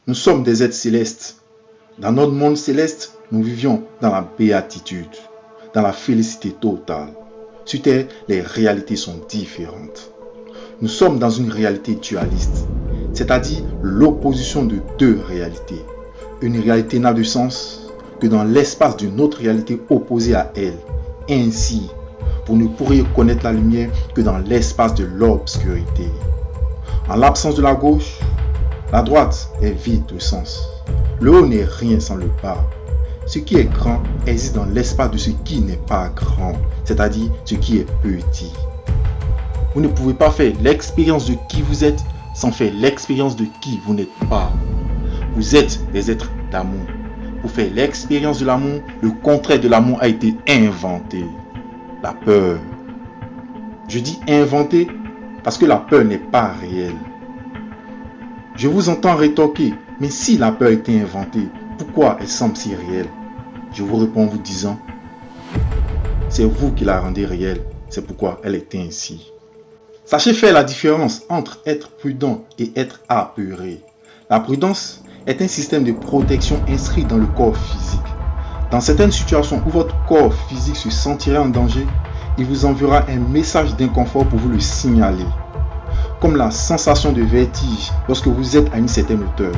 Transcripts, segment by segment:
Nous sommes des êtres célestes. Dans notre monde céleste, nous vivions dans la béatitude, dans la félicité totale. Sur terre, les réalités sont différentes. Nous sommes dans une réalité dualiste, c'est-à-dire l'opposition de deux réalités. Une réalité n'a de sens que dans l'espace d'une autre réalité opposée à elle. Ainsi, vous ne pourriez connaître la lumière que dans l'espace de l'obscurité. En l'absence de la gauche, la droite est vide de sens. Le haut n'est rien sans le bas. Ce qui est grand existe dans l'espace de ce qui n'est pas grand, c'est-à-dire ce qui est petit. Vous ne pouvez pas faire l'expérience de qui vous êtes sans faire l'expérience de qui vous n'êtes pas. Vous êtes des êtres d'amour. Pour faire l'expérience de l'amour, le contraire de l'amour a été inventé. La peur. Je dis inventé parce que la peur n'est pas réelle. Je vous entends rétorquer, mais si la peur était inventée, pourquoi elle semble si réelle? Je vous réponds en vous disant, c'est vous qui la rendez réelle, c'est pourquoi elle est ainsi. Sachez faire la différence entre être prudent et être apeuré. La prudence est un système de protection inscrit dans le corps physique. Dans certaines situations où votre corps physique se sentirait en danger, il vous enverra un message d'inconfort pour vous le signaler. Comme la sensation de vertige lorsque vous êtes à une certaine hauteur.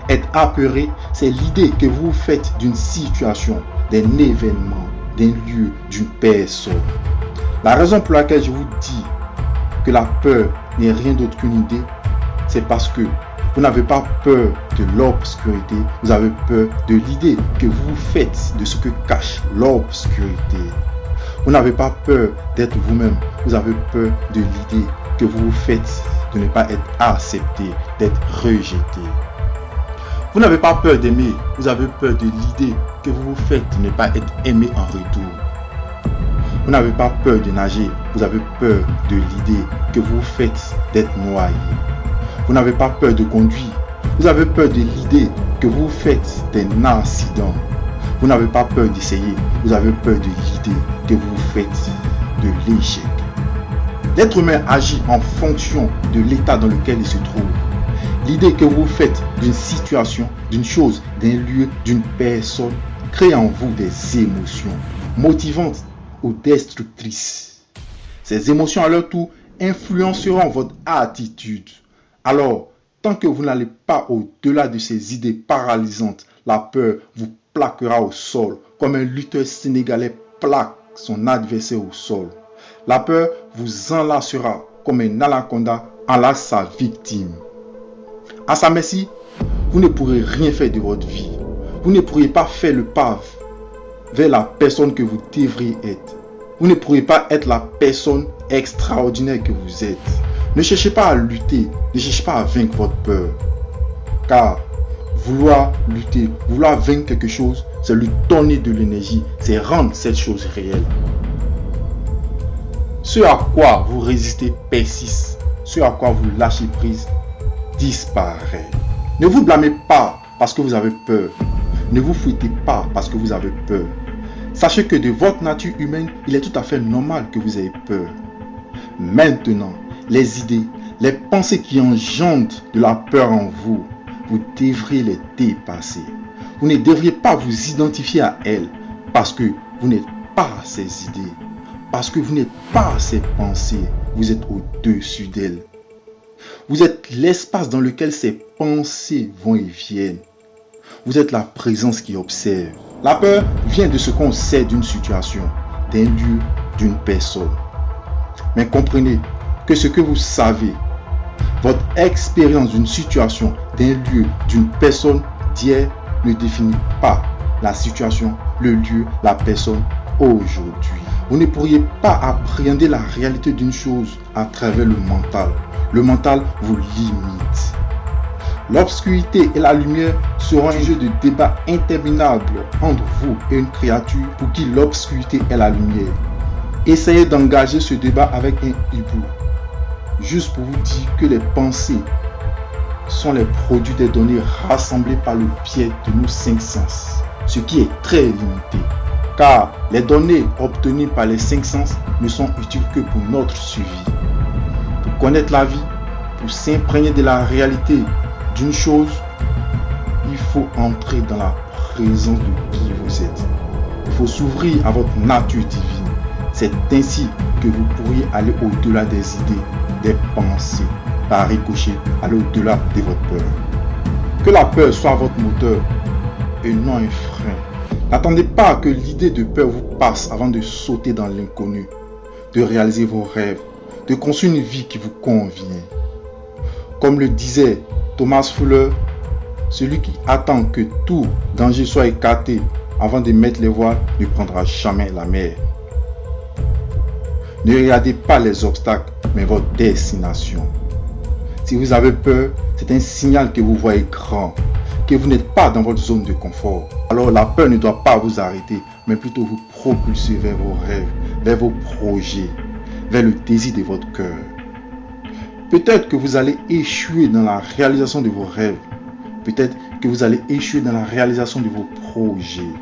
Être apeuré, c'est l'idée que vous vous faites d'une situation, d'un événement, d'un lieu, d'une personne. La raison pour laquelle je vous dis que la peur n'est rien d'autre qu'une idée, c'est parce que vous n'avez pas peur de l'obscurité, vous avez peur de l'idée que vous vous faites de ce que cache l'obscurité. Vous n'avez pas peur d'être vous-même, vous avez peur de l'idée que vous vous faites de ne pas être accepté, d'être rejeté. Vous n'avez pas peur d'aimer, vous avez peur de l'idée que vous vous faites de ne pas être aimé en retour. Vous n'avez pas peur de nager, vous avez peur de l'idée que vous vous faites d'être noyé. Vous n'avez pas peur de conduire, vous avez peur de l'idée que vous vous faites d'un accident. Vous n'avez pas peur d'essayer, vous avez peur de l'idée que vous vous faites de l'échec. L'être humain agit en fonction de l'état dans lequel il se trouve. L'idée que vous faites d'une situation, d'une chose, d'un lieu, d'une personne, crée en vous des émotions motivantes ou destructrices. Ces émotions à leur tour influenceront votre attitude. Alors, tant que vous n'allez pas au-delà de ces idées paralysantes, la peur vous plaquera au sol comme un lutteur sénégalais plaque son adversaire au sol. La peur vous enlacera comme un anaconda enlace sa victime. À sa merci, vous ne pourrez rien faire de votre vie. Vous ne pourrez pas faire le pas vers la personne que vous devriez être. Vous ne pourrez pas être la personne extraordinaire que vous êtes. Ne cherchez pas à lutter, ne cherchez pas à vaincre votre peur. Car vouloir lutter, vouloir vaincre quelque chose, c'est lui donner de l'énergie, c'est rendre cette chose réelle. Ce à quoi vous résistez persiste, ce à quoi vous lâchez prise disparaît. Ne vous blâmez pas parce que vous avez peur. Ne vous fouettez pas parce que vous avez peur. Sachez que de votre nature humaine, il est tout à fait normal que vous ayez peur. Maintenant, les idées, les pensées qui engendrent de la peur en vous, vous devriez les dépasser. Vous ne devriez pas vous identifier à elles parce que vous n'êtes pas ces idées. Parce que vous n'êtes pas ces pensées, vous êtes au-dessus d'elles. Vous êtes l'espace dans lequel ces pensées vont et viennent. Vous êtes la présence qui observe. La peur vient de ce qu'on sait d'une situation, d'un lieu, d'une personne. Mais comprenez que ce que vous savez, votre expérience d'une situation, d'un lieu, d'une personne d'hier ne définit pas la situation, le lieu, la personne aujourd'hui. Vous ne pourriez pas appréhender la réalité d'une chose à travers le mental. Le mental vous limite. L'obscurité et la lumière seront un jeu de débat interminable entre vous et une créature pour qui l'obscurité est la lumière. Essayez d'engager ce débat avec un hibou. Juste pour vous dire que les pensées sont les produits des données rassemblées par le biais de nos 5 sens, ce qui est très limité. Car les données obtenues par les 5 sens ne sont utiles que pour notre suivi. Pour connaître la vie, pour s'imprégner de la réalité, d'une chose, il faut entrer dans la présence de qui vous êtes. Il faut s'ouvrir à votre nature divine. C'est ainsi que vous pourriez aller au-delà des idées, des pensées, par ricochet, aller au-delà de votre peur. Que la peur soit votre moteur et non un frein. N'attendez pas que l'idée de peur vous passe avant de sauter dans l'inconnu, de réaliser vos rêves, de construire une vie qui vous convient. Comme le disait Thomas Fuller, celui qui attend que tout danger soit écarté avant de mettre les voiles ne prendra jamais la mer. Ne regardez pas les obstacles, mais votre destination. Si vous avez peur, c'est un signal que vous voyez grand, que vous n'êtes pas dans votre zone de confort. Alors la peur ne doit pas vous arrêter, mais plutôt vous propulser vers vos rêves, vers vos projets, vers le désir de votre cœur. Peut-être que vous allez échouer dans la réalisation de vos rêves. Peut-être que vous allez échouer dans la réalisation de vos projets.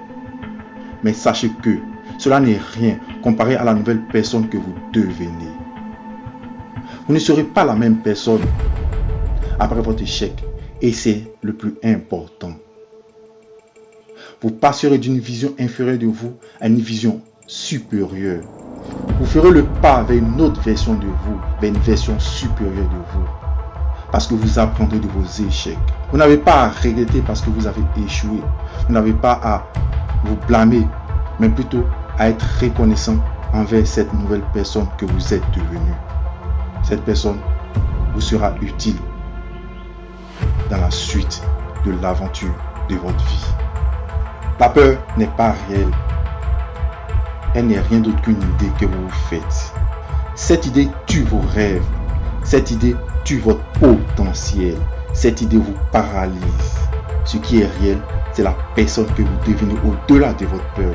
Mais sachez que cela n'est rien comparé à la nouvelle personne que vous devenez. Vous ne serez pas la même personne après votre échec. Et c'est le plus important. Vous passerez d'une vision inférieure de vous à une vision supérieure. Vous ferez le pas vers une autre version de vous, vers une version supérieure de vous. Parce que vous apprendrez de vos échecs. Vous n'avez pas à regretter parce que vous avez échoué. Vous n'avez pas à vous blâmer, mais plutôt à être reconnaissant envers cette nouvelle personne que vous êtes devenue. Cette personne vous sera utile dans la suite de l'aventure de votre vie. La peur n'est pas réelle. Elle n'est rien d'autre qu'une idée que vous vous faites. Cette idée tue vos rêves. Cette idée tue votre potentiel. Cette idée vous paralyse. Ce qui est réel, c'est la personne que vous devenez au-delà de votre peur.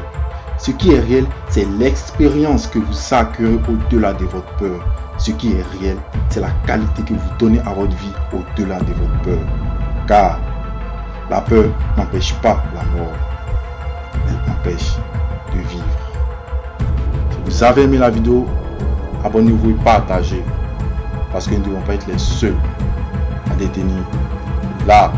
Ce qui est réel, c'est l'expérience que vous acquérez au-delà de votre peur. Ce qui est réel, c'est la qualité que vous donnez à votre vie au-delà de votre peur. Car la peur n'empêche pas la mort. Elle empêche de vivre. Si vous avez aimé la vidéo, abonnez-vous et partagez. Parce que nous ne devons pas être les seuls à détenir la